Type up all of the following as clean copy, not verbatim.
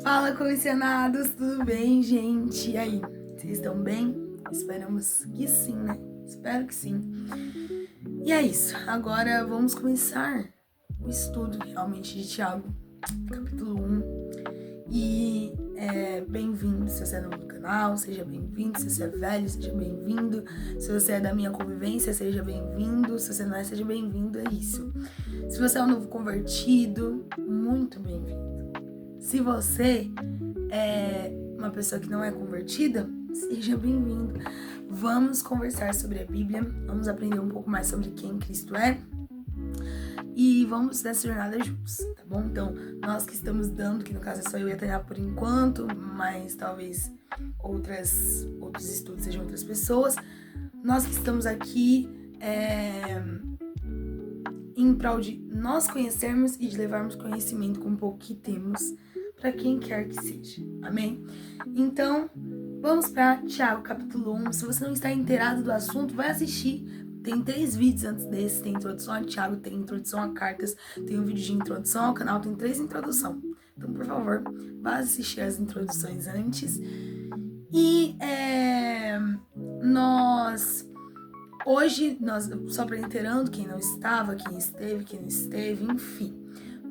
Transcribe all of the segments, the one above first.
Fala, comissionados, tudo bem, gente? E aí, vocês estão bem? Esperamos que sim, né? Espero que sim. E é isso, agora vamos começar o estudo realmente de Tiago, capítulo 1. E bem-vindo se você é novo no canal, seja bem-vindo. Se você é velho, seja bem-vindo. Se você é da minha convivência, seja bem-vindo. Se você não é, seja bem-vindo, é isso. Se você é um novo convertido, muito bem-vindo. Se você é uma pessoa que não é convertida, seja bem-vindo. Vamos conversar sobre a Bíblia, vamos aprender um pouco mais sobre quem Cristo é e vamos nessa jornada juntos, tá bom? Então, nós que estamos dando, que no caso é só eu e a Tainá por enquanto, mas talvez outros estudos sejam outras pessoas, nós que estamos aqui em prol de nós conhecermos e de levarmos conhecimento com o pouco que temos para quem quer que seja, amém? Então, vamos para Tiago, capítulo 1. Se você não está inteirado do assunto, vai assistir. Tem 3 vídeos antes desse, tem introdução a Tiago, tem introdução a cartas, tem um vídeo de introdução ao canal, tem 3 introduções. Então, por favor, vá assistir as introduções antes. E hoje, só para inteirando, quem não estava, quem esteve, quem não esteve, enfim,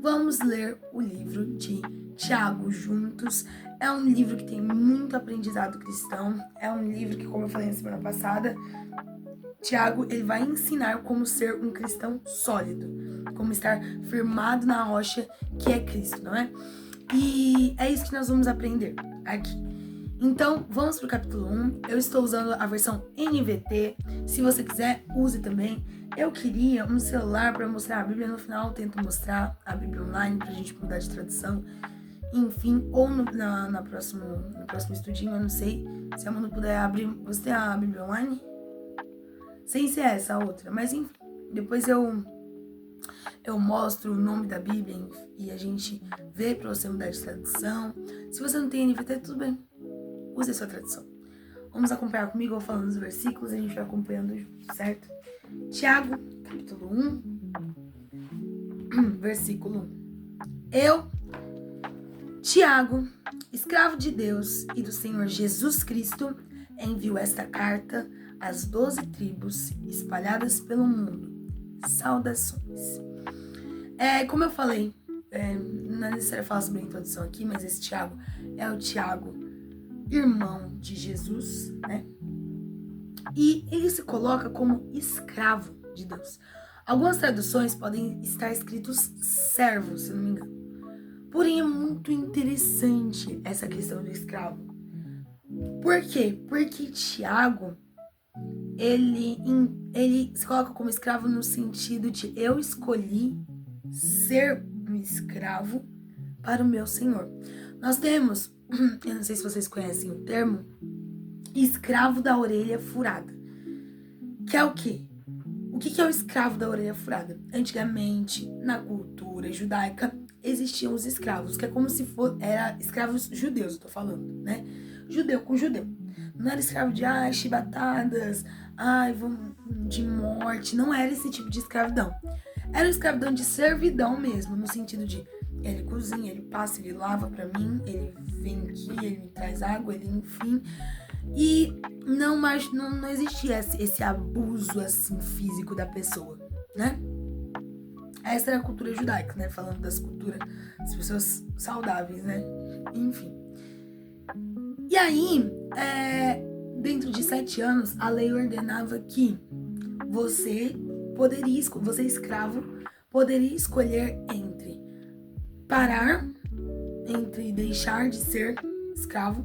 vamos ler o livro de Tiago juntos. É um livro que tem muito aprendizado cristão, é um livro que, como eu falei na semana passada, Tiago, ele vai ensinar como ser um cristão sólido, como estar firmado na rocha que é Cristo, não é? E é isso que nós vamos aprender aqui. Então, vamos pro capítulo 1. Eu estou usando a versão NVT. Se você quiser, use também. Eu queria um celular para mostrar a Bíblia. No final, eu tento mostrar a Bíblia online pra gente mudar de tradução. Enfim, ou no próximo estudinho, eu não sei. Se a Manu puder abrir... Você tem a Bíblia online? Sem ser essa outra. Mas, enfim, depois eu mostro o nome da Bíblia e a gente vê pra você mudar de tradução. Se você não tem NVT, tudo bem. Use a sua tradução. Vamos acompanhar comigo, eu falando os versículos, a gente vai acompanhando junto, certo? Tiago, capítulo 1, versículo 1. Eu, Tiago, escravo de Deus e do Senhor Jesus Cristo, envio esta carta às 12 tribos espalhadas pelo mundo. Saudações. Como eu falei, não é necessário falar sobre a introdução aqui, mas esse Tiago é o Tiago, irmão de Jesus, né? E ele se coloca como escravo de Deus. Algumas traduções podem estar escritos servo, se não me engano. Porém, é muito interessante essa questão do escravo. Por quê? Porque Tiago, ele se coloca como escravo no sentido de eu escolhi ser um escravo para o meu Senhor. Nós temos, eu não sei se vocês conhecem o termo, escravo da orelha furada. Que é o quê? O que é o escravo da orelha furada? Antigamente, na cultura judaica, existiam os escravos, que é como se fosse, era escravos judeus, eu tô falando, né? Judeu com judeu. Não era escravo de, chibatadas, de morte, não era esse tipo de escravidão. Era escravidão de servidão mesmo, no sentido de ele cozinha, ele passa, ele lava pra mim, ele vem aqui, ele me traz água, ele enfim. E não existia esse abuso assim físico da pessoa, né? Essa era a cultura judaica, né? Falando das culturas, das pessoas saudáveis, né? Enfim. E aí, dentro de 7 anos, a lei ordenava que você escravo, poderia escolher entre deixar de ser escravo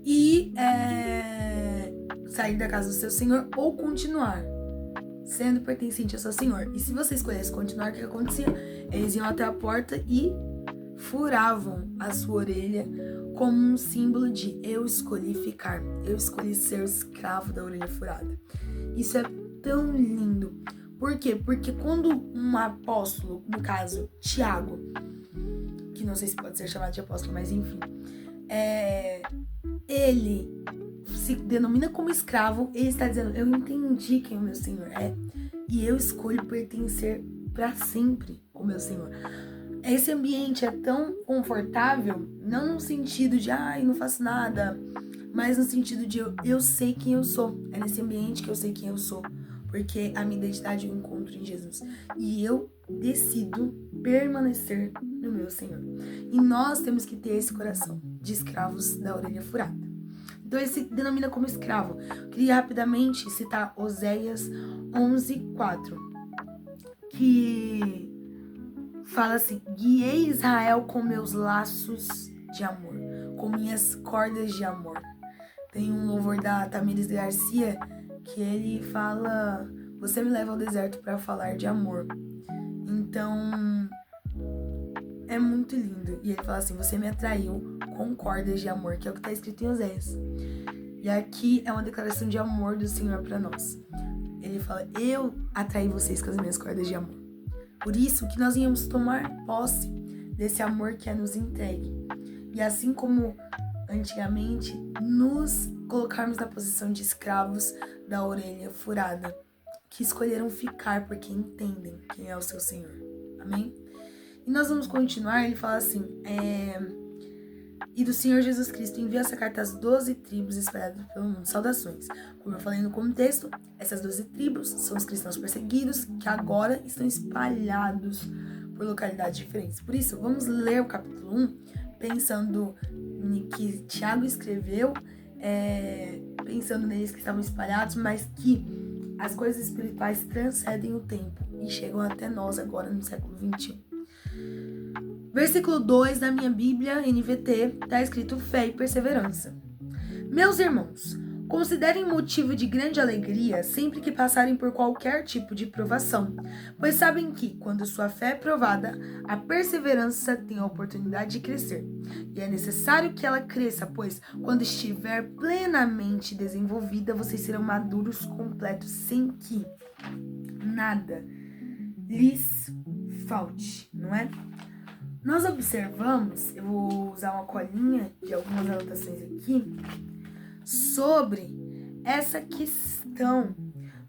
e sair da casa do seu senhor ou continuar sendo pertencente ao seu senhor. E se você escolhesse continuar, o que acontecia? Eles iam até a porta e furavam a sua orelha como um símbolo de eu escolhi ficar, eu escolhi ser escravo da orelha furada. Isso é tão lindo. Por quê? Porque quando um apóstolo, no caso Tiago, que não sei se pode ser chamado de apóstolo, mas enfim, ele se denomina como escravo, ele está dizendo, eu entendi quem o meu Senhor é e eu escolho pertencer para sempre com o meu Senhor. esse ambiente é tão confortável, não no sentido de, ai, não faço nada, mas no sentido de eu sei quem eu sou. É nesse ambiente que eu sei quem eu sou, porque a minha identidade eu encontro em Jesus. E eu decido permanecer no meu Senhor. E nós temos que ter esse coração de escravos da orelha furada. Então ele se denomina como escravo. Eu queria rapidamente citar Oséias 11:4, que fala assim: guiei Israel com meus laços de amor, com minhas cordas de amor. Tem um louvor da Tamires Garcia que ele fala: você me leva ao deserto para falar de amor. Então é muito lindo. E ele fala assim: você me atraiu com cordas de amor, que é o que está escrito em Oséias. E aqui é uma declaração de amor do Senhor para nós. Ele fala: eu atraí vocês com as minhas cordas de amor. Por isso que nós íamos tomar posse desse amor que é nos entregue. E assim como antigamente, nos colocarmos na posição de escravos da orelha furada, que escolheram ficar porque entendem quem é o seu Senhor. Amém? E nós vamos continuar. Ele fala assim: e do Senhor Jesus Cristo envia essa carta às 12 tribos espalhadas pelo mundo. Saudações. Como eu falei no contexto, essas 12 tribos são os cristãos perseguidos que agora estão espalhados por localidades diferentes. Por isso, vamos ler o capítulo 1, pensando em que Tiago escreveu, pensando neles que estavam espalhados, mas que as coisas espirituais transcendem o tempo e chegam até nós agora no século 21. Versículo 2 da minha Bíblia, NVT, está escrito fé e perseverança. Meus irmãos, considerem motivo de grande alegria sempre que passarem por qualquer tipo de provação, pois sabem que, quando sua fé é provada, a perseverança tem a oportunidade de crescer. E é necessário que ela cresça, pois, quando estiver plenamente desenvolvida, vocês serão maduros, completos, sem que nada lhes falte, não é? Nós observamos, eu vou usar uma colinha de algumas anotações aqui, sobre essa questão,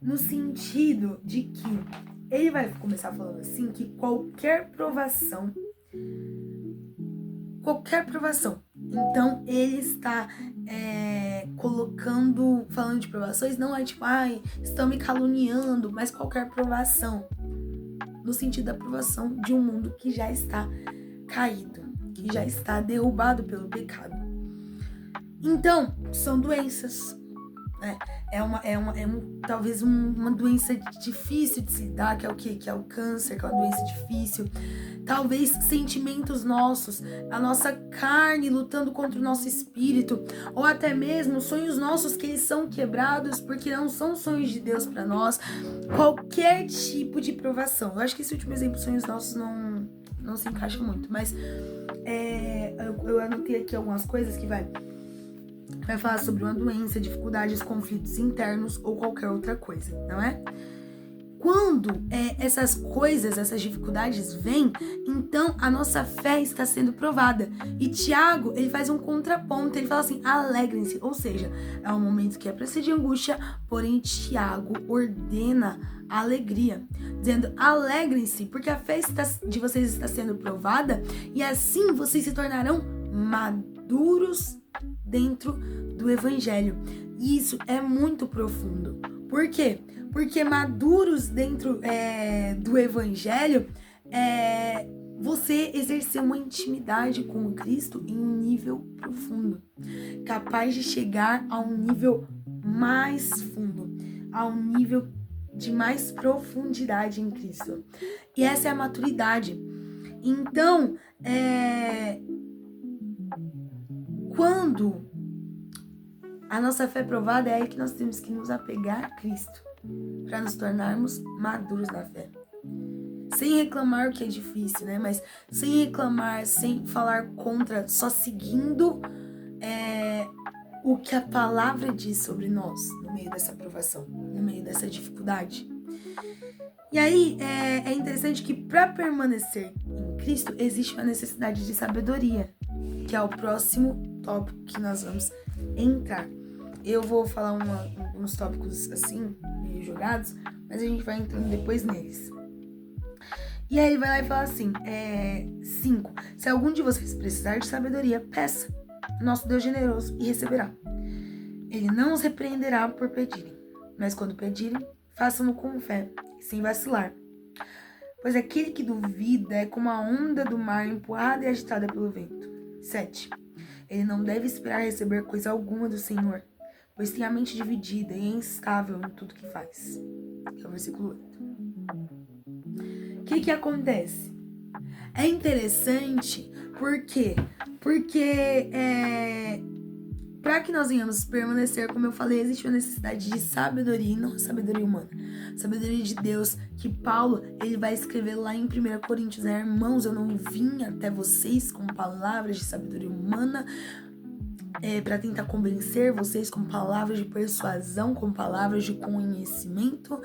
no sentido de que ele vai começar falando assim, que qualquer provação, então ele está falando de provações, não é tipo, estão me caluniando, mas qualquer provação, no sentido da provação de um mundo que já está caído, que já está derrubado pelo pecado. Então, são doenças, né? Talvez uma doença difícil de se lidar, que é o quê? Que é o câncer, que é uma doença difícil. Talvez sentimentos nossos, a nossa carne lutando contra o nosso espírito, ou até mesmo sonhos nossos que eles são quebrados porque não são sonhos de Deus para nós. Qualquer tipo de provação. Eu acho que esse último exemplo, sonhos nossos, não se encaixa muito, mas eu anotei aqui algumas coisas que vai falar sobre uma doença, dificuldades, conflitos internos ou qualquer outra coisa, não é? Quando essas coisas, essas dificuldades vêm, então a nossa fé está sendo provada. E Tiago, ele faz um contraponto, ele fala assim, alegrem-se. Ou seja, é um momento que é para ser de angústia, porém Tiago ordena a alegria, dizendo, alegrem-se, porque a fé de vocês está sendo provada, e assim vocês se tornarão maduros dentro do evangelho. E isso é muito profundo. Por quê? Porque maduros dentro do evangelho você exercer uma intimidade com Cristo em um nível profundo, capaz de chegar a um nível mais fundo, a um nível de mais profundidade em Cristo. E essa é a maturidade. Então, quando a nossa fé é provada, é aí que nós temos que nos apegar a Cristo, para nos tornarmos maduros na fé. Sem reclamar o que é difícil, né? Mas sem reclamar, sem falar contra, só seguindo o que a palavra diz sobre nós, no meio dessa provação, no meio dessa dificuldade. E aí, é interessante que para permanecer em Cristo, existe uma necessidade de sabedoria, que é o próximo tópico que nós vamos entrar. Eu vou falar uns tópicos assim, meio jogados, mas a gente vai entrando depois neles. E aí ele vai lá e fala assim, 5. Se algum de vocês precisar de sabedoria, peça. Nosso Deus generoso e receberá. Ele não os repreenderá por pedirem, mas quando pedirem, façam-no com fé, sem vacilar. Pois aquele que duvida é como a onda do mar empurrada e agitada pelo vento. 7. Ele não deve esperar receber coisa alguma do Senhor, pois tem a mente dividida e é instável em tudo que faz. É o versículo 8. O que acontece? É interessante porque para que nós venhamos permanecer, como eu falei, existe uma necessidade de sabedoria, e não sabedoria humana, sabedoria de Deus, que Paulo ele vai escrever lá em 1 Coríntios, né? Irmãos, eu não vim até vocês com palavras de sabedoria humana, para tentar convencer vocês com palavras de persuasão, com palavras de conhecimento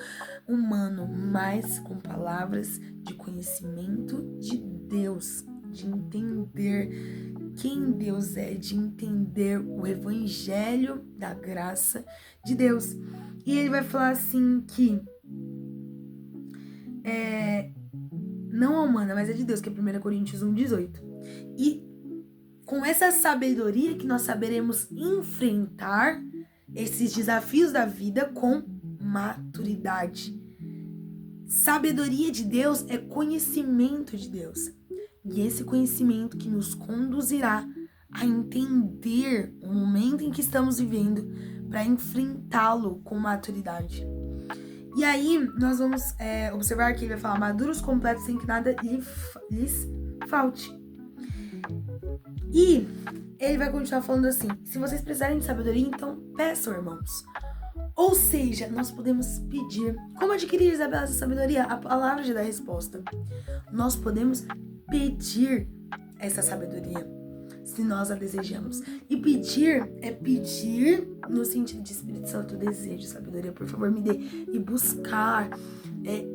humano, mas com palavras de conhecimento de Deus, de entender quem Deus é, de entender o evangelho da graça de Deus. E ele vai falar assim que não é humana, mas é de Deus, que é 1 Coríntios 1,18. E com essa sabedoria que nós saberemos enfrentar esses desafios da vida com maturidade. Sabedoria de Deus é conhecimento de Deus. E esse conhecimento que nos conduzirá a entender o momento em que estamos vivendo para enfrentá-lo com maturidade. E aí nós vamos observar que ele vai falar maduros completos sem que nada lhes falte. E ele vai continuar falando assim, se vocês precisarem de sabedoria, então peçam, irmãos. Ou seja, nós podemos pedir. Como adquirir, Isabela, essa sabedoria? A palavra já dá a resposta. Nós podemos pedir essa sabedoria, se nós a desejamos. E pedir é pedir no sentido de Espírito Santo, eu desejo sabedoria, por favor, me dê. E buscar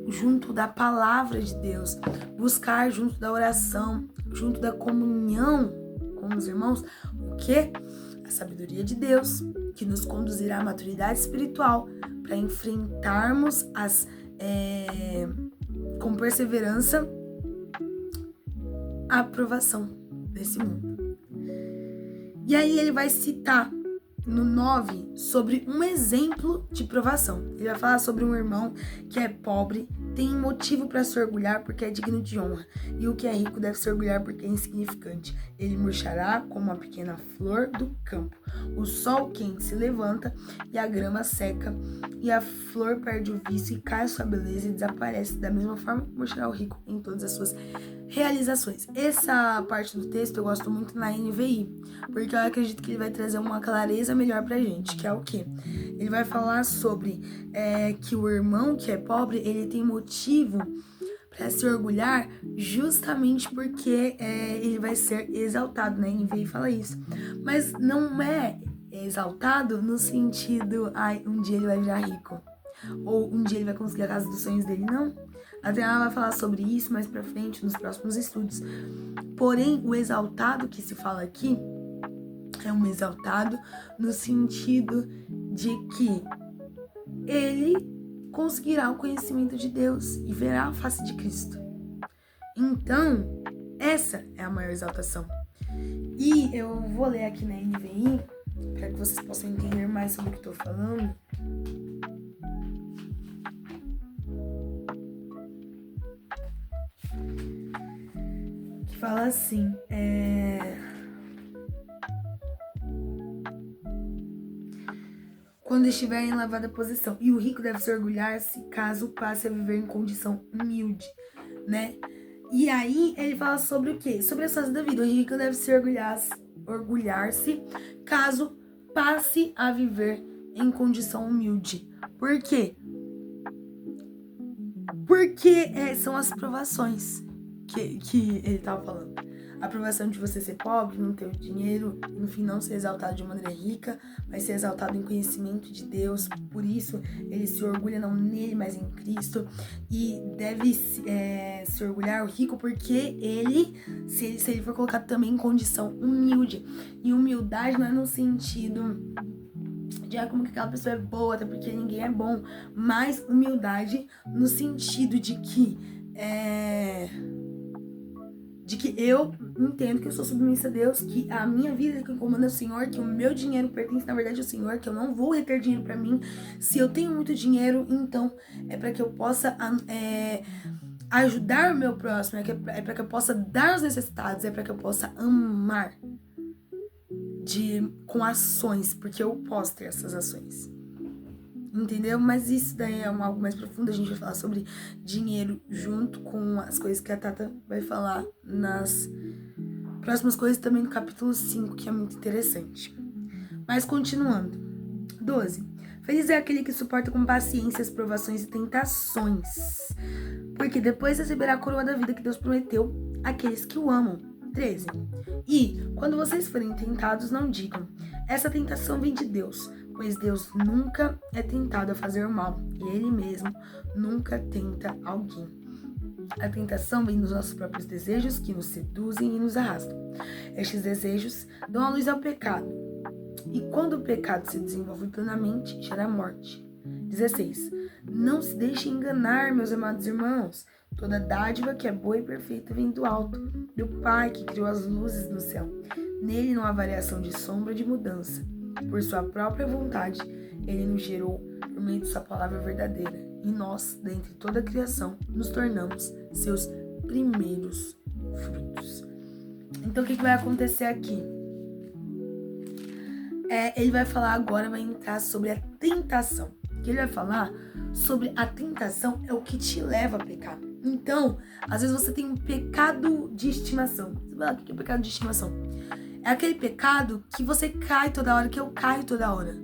junto da palavra de Deus, buscar junto da oração, junto da comunhão com os irmãos, o quê? A sabedoria de Deus, que nos conduzirá à maturidade espiritual para enfrentarmos com perseverança a aprovação desse mundo. E aí ele vai citar no 9 sobre um exemplo de provação. Ele vai falar sobre um irmão que é pobre, tem motivo para se orgulhar porque é digno de honra, e o que é rico deve se orgulhar porque é insignificante. Ele murchará como uma pequena flor do campo. O sol quente se levanta e a grama seca, e a flor perde o vício e cai a sua beleza e desaparece. Da mesma forma, murchará o rico em todas as suas realizações. Essa parte do texto eu gosto muito na NVI, porque eu acredito que ele vai trazer uma clareza melhor pra gente, que é o quê? Ele vai falar sobre que o irmão que é pobre, ele tem motivo para se orgulhar justamente porque ele vai ser exaltado, né? NVI fala isso. Mas não é exaltado no sentido, um dia ele vai virar rico, ou um dia ele vai conseguir a casa dos sonhos dele, não. Até ela vai falar sobre isso mais pra frente, nos próximos estudos. Porém, o exaltado que se fala aqui é um exaltado no sentido de que ele conseguirá o conhecimento de Deus e verá a face de Cristo. Então, essa é a maior exaltação. E eu vou ler aqui na NVI, para que vocês possam entender mais sobre o que estou falando. Que fala assim, quando estiver em lavada posição. E o rico deve se orgulhar-se caso passe a viver em condição humilde, né? E aí ele fala sobre o quê? Sobre as fases da vida. O rico deve se orgulhar-se caso passe a viver em condição humilde. Por quê? Porque são as provações que ele estava falando. A aprovação de você ser pobre, não ter o dinheiro, enfim, não ser exaltado de maneira rica, mas ser exaltado em conhecimento de Deus. Por isso, ele se orgulha não nele, mas em Cristo. E deve se orgulhar o rico porque ele, se ele for colocado também em condição humilde. E humildade não é no sentido de como que aquela pessoa é boa, até porque ninguém é bom, mas humildade no sentido de que de que eu entendo que eu sou submissa a Deus, que a minha vida é quem comanda é o Senhor, que o meu dinheiro pertence na verdade ao Senhor, que eu não vou reter dinheiro pra mim. Se eu tenho muito dinheiro, então é para que eu possa ajudar o meu próximo, é para que eu possa dar aos necessitados, é para que eu possa amar com ações, porque eu posso ter essas ações. Entendeu? Mas isso daí é algo mais profundo. A gente vai falar sobre dinheiro junto com as coisas que a Tata vai falar nas próximas coisas, também no capítulo 5, que é muito interessante. Mas continuando. 12. Feliz é aquele que suporta com paciência as provações e tentações, porque depois receberá a coroa da vida que Deus prometeu àqueles que o amam. 13. E, quando vocês forem tentados, não digam: essa tentação vem de Deus, pois Deus nunca é tentado a fazer o mal, e Ele mesmo nunca tenta alguém. A tentação vem dos nossos próprios desejos, que nos seduzem e nos arrastam. Estes desejos dão a luz ao pecado, e quando o pecado se desenvolve plenamente, gera morte. 16. Não se deixem enganar, meus amados irmãos. Toda dádiva que é boa e perfeita vem do alto, do Pai que criou as luzes no céu. Nele não há variação de sombra de mudança. Por sua própria vontade, Ele nos gerou por meio de sua palavra verdadeira. E nós, dentre toda a criação, nos tornamos seus primeiros frutos. Então, o que vai acontecer aqui? Ele vai falar agora, vai entrar sobre a tentação. O que ele vai falar sobre a tentação é o que te leva a pecar. Então, às vezes você tem um pecado de estimação. Você vai lá, o que é pecado de estimação? É aquele pecado que você cai toda hora, que eu caio toda hora.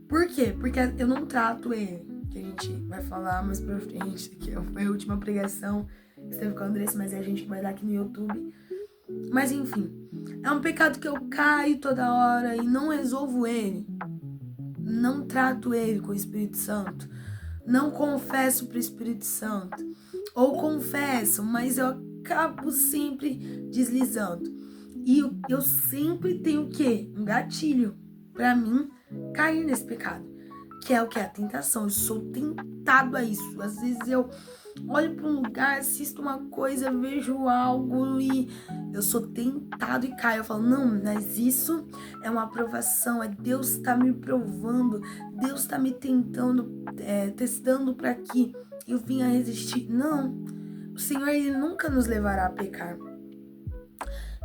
Por quê? Porque eu não trato ele. Que a gente vai falar mais pra frente, que foi a última pregação que esteve com a Andressa, mas é a gente que vai dar aqui no YouTube. Mas enfim, é um pecado que eu caio toda hora e não resolvo ele. Não trato ele com o Espírito Santo. Não confesso pro Espírito Santo. Ou confesso, mas eu acabo sempre deslizando. E eu sempre tenho o quê? Um gatilho pra mim cair nesse pecado. Que é o que? A tentação. Eu sou tentado a isso. Às vezes eu olho para um lugar, assisto uma coisa, vejo algo e eu sou tentado e caio. Eu falo, não, mas isso é uma aprovação, é Deus tá me provando, Deus tá me testando para que eu venha resistir. Não, o Senhor, Ele nunca nos levará a pecar.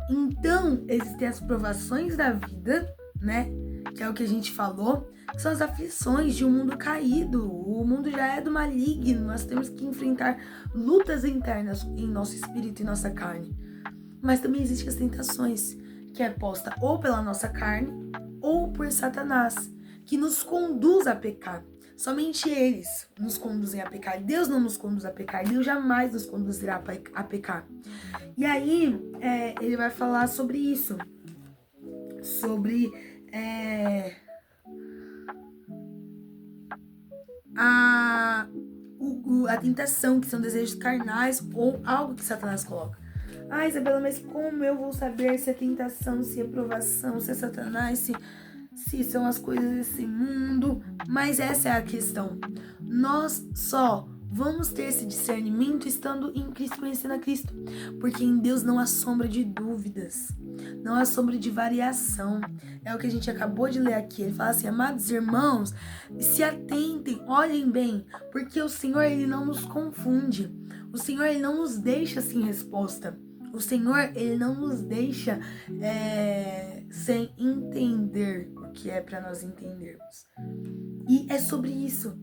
Então, existem as provações da vida, né? Que é o que a gente falou, que são as aflições de um mundo caído. O mundo já é do maligno, nós temos que enfrentar lutas internas em nosso espírito e nossa carne. Mas também existem as tentações, que é posta ou pela nossa carne ou por Satanás, que nos conduz a pecar. Somente eles nos conduzem a pecar. Deus não nos conduz a pecar. Deus jamais nos conduzirá a pecar. E aí, ele vai falar sobre isso. Sobre a tentação, que são desejos carnais ou algo que Satanás coloca. Ah, Isabela, mas como eu vou saber se é tentação, se é provação, se é Satanás, se são as coisas desse mundo? Mas essa é a questão. Nós só vamos ter esse discernimento estando em Cristo, conhecendo a Cristo. Porque em Deus não há sombra de dúvidas. Não há sombra de variação. É o que a gente acabou de ler aqui. Ele fala assim, amados irmãos, se atentem, olhem bem, porque o Senhor, Ele não nos confunde. O Senhor, Ele não nos deixa sem resposta. O Senhor, Ele não nos deixa sem entender o que é para nós entendermos. E é sobre isso.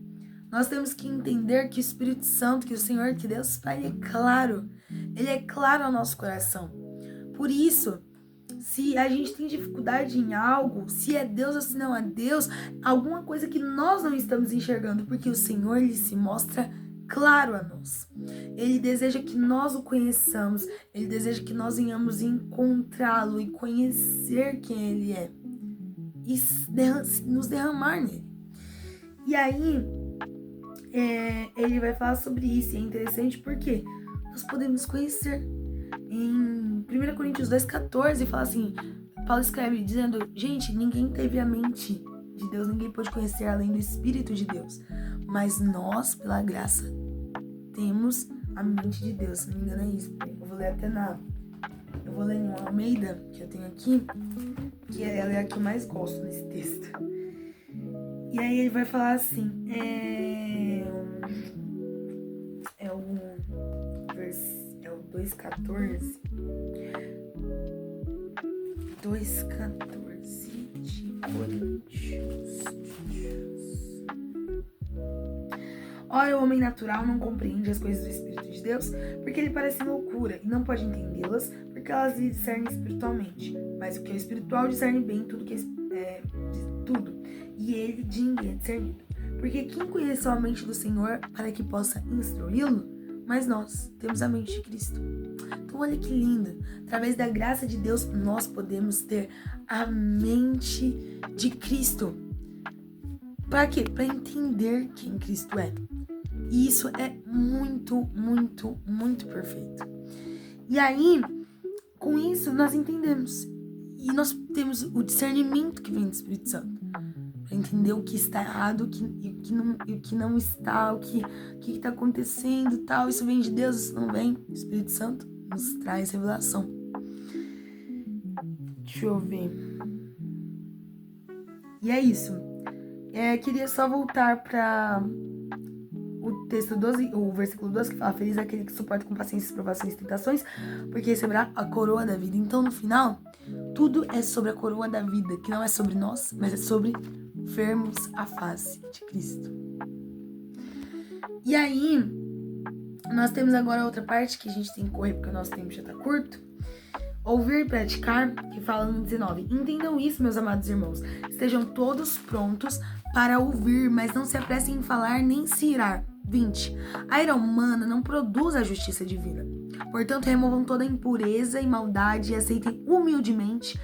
Nós temos que entender que o Espírito Santo, que o Senhor, que Deus Pai, Ele é claro. Ele é claro ao nosso coração. Por isso, se a gente tem dificuldade em algo, se é Deus ou se não é Deus, alguma coisa que nós não estamos enxergando, porque o Senhor, Ele se mostra claro a nós. Ele deseja que nós o conheçamos, Ele deseja que nós venhamos encontrá-lo e conhecer quem Ele é e nos derramar nele. E aí, ele vai falar sobre isso, e é interessante porque nós podemos conhecer. Em 1 Coríntios 2,14 fala assim, Paulo escreve dizendo, gente, ninguém teve a mente de Deus, ninguém pôde conhecer além do Espírito de Deus, mas nós, pela graça, temos a mente de Deus, se não me engano é isso. Eu vou ler até eu vou ler em Almeida, que eu tenho aqui, que ela é a que eu mais gosto nesse texto. E aí ele vai falar assim, é o 2,14. 2,14 de Coríntios. Ora, o homem natural não compreende as coisas do Espírito de Deus, porque ele parece loucura, e não pode entendê-las, porque elas lhe discernem espiritualmente. Mas o que é espiritual discerne bem tudo, tudo, e ele de ninguém é discernido. Porque quem conheceu a mente do Senhor para que possa instruí-lo? Mas nós temos a mente de Cristo. Então olha que lindo, através da graça de Deus nós podemos ter a mente de Cristo. Para quê? Para entender quem Cristo é. E isso é muito, muito, muito perfeito. E aí, com isso nós entendemos. E nós temos o discernimento que vem do Espírito Santo. Para entender o que está errado, o que não está, o que está acontecendo e tal. Isso vem de Deus, isso não vem. O Espírito Santo nos traz revelação. Deixa eu ver. E é isso. Queria só voltar para o texto 12, o versículo 12, que fala: feliz é aquele que suporta com paciência as provações e tentações, porque receberá a coroa da vida. Então, no final, tudo é sobre a coroa da vida, que não é sobre nós, mas é sobre vermos a face de Cristo. E aí, nós temos agora outra parte que a gente tem que correr porque o nosso tempo já está curto. Ouvir e praticar, que fala no 19. Entendam isso, meus amados irmãos. Estejam todos prontos para ouvir, mas não se apressem em falar nem se irar. 20. A ira humana não produz a justiça divina. Portanto, removam toda impureza e maldade e aceitem humildemente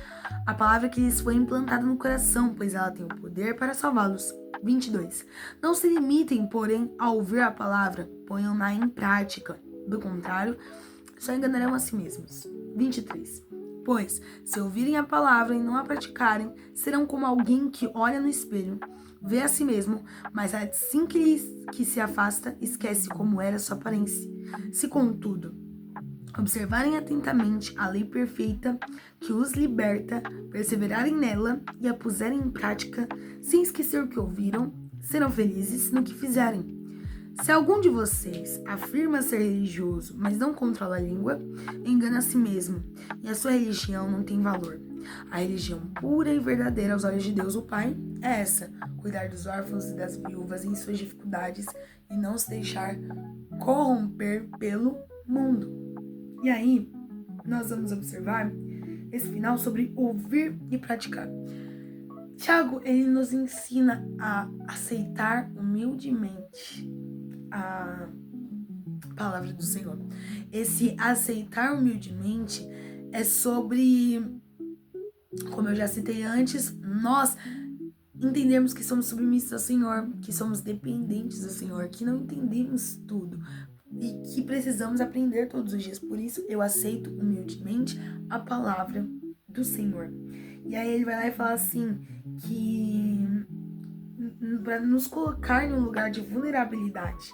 a palavra que lhes foi implantada no coração, pois ela tem o poder para salvá-los. 22. Não se limitem, porém, a ouvir a palavra, ponham-na em prática. Do contrário, só enganarão a si mesmos. 23. Pois, se ouvirem a palavra e não a praticarem, serão como alguém que olha no espelho, vê a si mesmo, mas assim que se afasta, esquece como era sua aparência. Se, contudo, observarem atentamente a lei perfeita que os liberta, perseverarem nela e a puserem em prática, sem esquecer o que ouviram, serão felizes no que fizerem. Se algum de vocês afirma ser religioso, mas não controla a língua, engana a si mesmo, e a sua religião não tem valor. A religião pura e verdadeira aos olhos de Deus, o Pai, é essa: cuidar dos órfãos e das viúvas em suas dificuldades e não se deixar corromper pelo mundo. E aí, nós vamos observar esse final sobre ouvir e praticar. Tiago, ele nos ensina a aceitar humildemente a palavra do Senhor. Esse aceitar humildemente é sobre, como eu já citei antes, nós entendermos que somos submissos ao Senhor, que somos dependentes do Senhor, que não entendemos tudo e que precisamos aprender todos os dias. Por isso, eu aceito humildemente a palavra do Senhor. E aí ele vai lá e fala assim, que para nos colocar em um lugar de vulnerabilidade,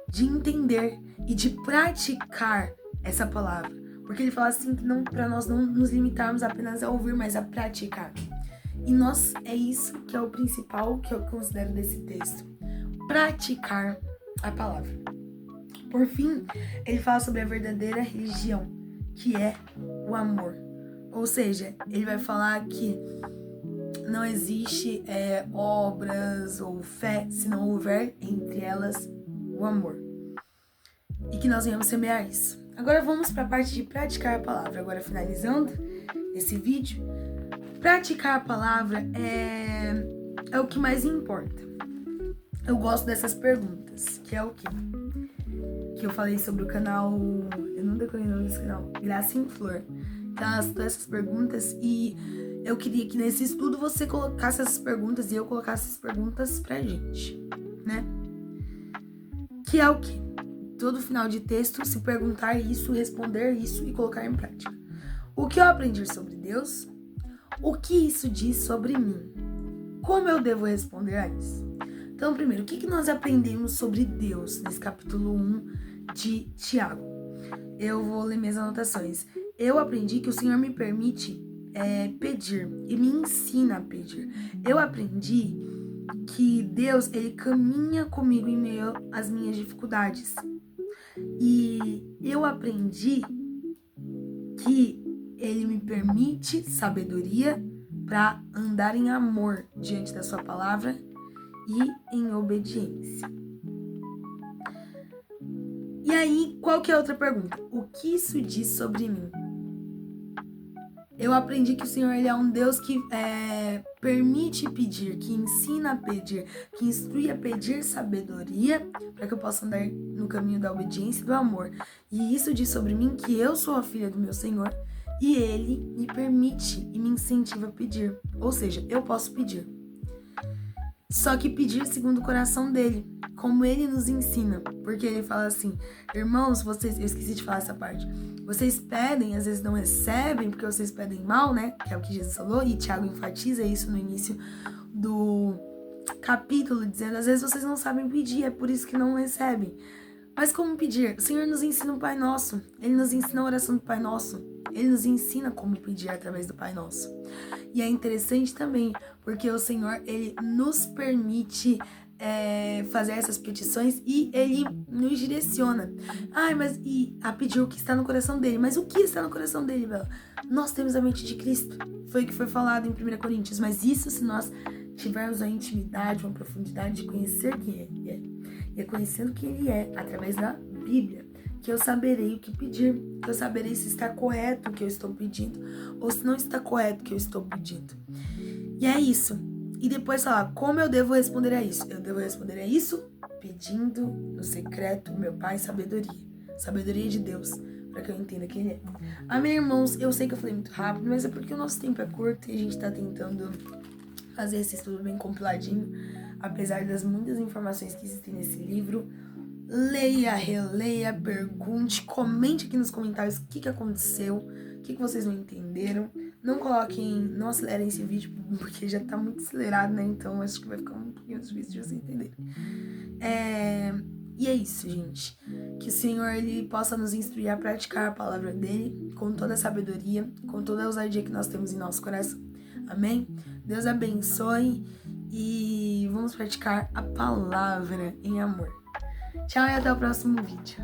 de entender e de praticar essa palavra. Porque ele fala assim que não, para nós não nos limitarmos apenas a ouvir, mas a praticar. E é isso que é o principal que eu considero desse texto: praticar a palavra. Por fim, ele fala sobre a verdadeira religião, que é o amor. Ou seja, ele vai falar que não existe obras ou fé se não houver entre elas o amor. E que nós venhamos semear isso. Agora vamos para a parte de praticar a palavra. Agora, finalizando esse vídeo, praticar a palavra é o que mais importa. Eu gosto dessas perguntas, que é o quê? Que eu falei sobre o canal, eu não decorei o nome desse canal, Graça em Flor. Então, essas perguntas, e eu queria que nesse estudo você colocasse essas perguntas e eu colocasse essas perguntas pra gente, né? Que é o quê? Todo final de texto, se perguntar isso, responder isso e colocar em prática. O que eu aprendi sobre Deus? O que isso diz sobre mim? Como eu devo responder a isso? Então, primeiro, o que nós aprendemos sobre Deus nesse capítulo 1 de Tiago. Eu vou ler minhas anotações. Eu aprendi que o Senhor me permite pedir e me ensina a pedir. Eu aprendi que Deus, ele caminha comigo em meio às minhas dificuldades. E eu aprendi que ele me permite sabedoria para andar em amor diante da sua palavra e em obediência. E aí, qual que é a outra pergunta? O que isso diz sobre mim? Eu aprendi que o Senhor, ele é um Deus que permite pedir, que ensina a pedir, que instrui a pedir sabedoria para que eu possa andar no caminho da obediência e do amor. E isso diz sobre mim que eu sou a filha do meu Senhor e ele me permite e me incentiva a pedir. Ou seja, eu posso pedir. Só que pedir segundo o coração dele, como ele nos ensina. Porque ele fala assim, irmãos, vocês... Eu esqueci de falar essa parte. Vocês pedem, às vezes não recebem, porque vocês pedem mal, né? Que é o que Jesus falou, e Tiago enfatiza isso no início do capítulo, dizendo, às vezes vocês não sabem pedir, é por isso que não recebem. Mas como pedir? O Senhor nos ensina o Pai Nosso. Ele nos ensina a oração do Pai Nosso. Ele nos ensina como pedir através do Pai Nosso. E é interessante também, porque o Senhor, ele nos permite fazer essas petições e ele nos direciona. Mas a pedir o que está no coração dele. Mas o que está no coração dele, Bela? Nós temos a mente de Cristo. Foi o que foi falado em 1 Coríntios. Mas isso se nós tivermos a intimidade, uma profundidade de conhecer quem ele é. E é conhecendo quem ele é, através da Bíblia, que eu saberei o que pedir, que eu saberei se está correto o que eu estou pedindo, ou se não está correto o que eu estou pedindo. E é isso. E depois falar, como eu devo responder a isso? Eu devo responder a isso pedindo no secreto, meu Pai, sabedoria. Sabedoria de Deus, para que eu entenda quem ele é. Amém, irmãos? Eu sei que eu falei muito rápido, mas é porque o nosso tempo é curto e a gente está tentando fazer esse estudo bem compiladinho, apesar das muitas informações que existem nesse livro. Leia, releia, pergunte, comente aqui nos comentários o que aconteceu, o que vocês não entenderam. Não acelerem esse vídeo, porque já tá muito acelerado, né? Então acho que vai ficar um pouquinho difícil de vocês entenderem. E é isso, gente. Que o Senhor, ele possa nos instruir a praticar a palavra dele com toda a sabedoria, com toda a ousadia que nós temos em nosso coração. Amém? Deus abençoe e vamos praticar a palavra em amor. Tchau e até o próximo vídeo.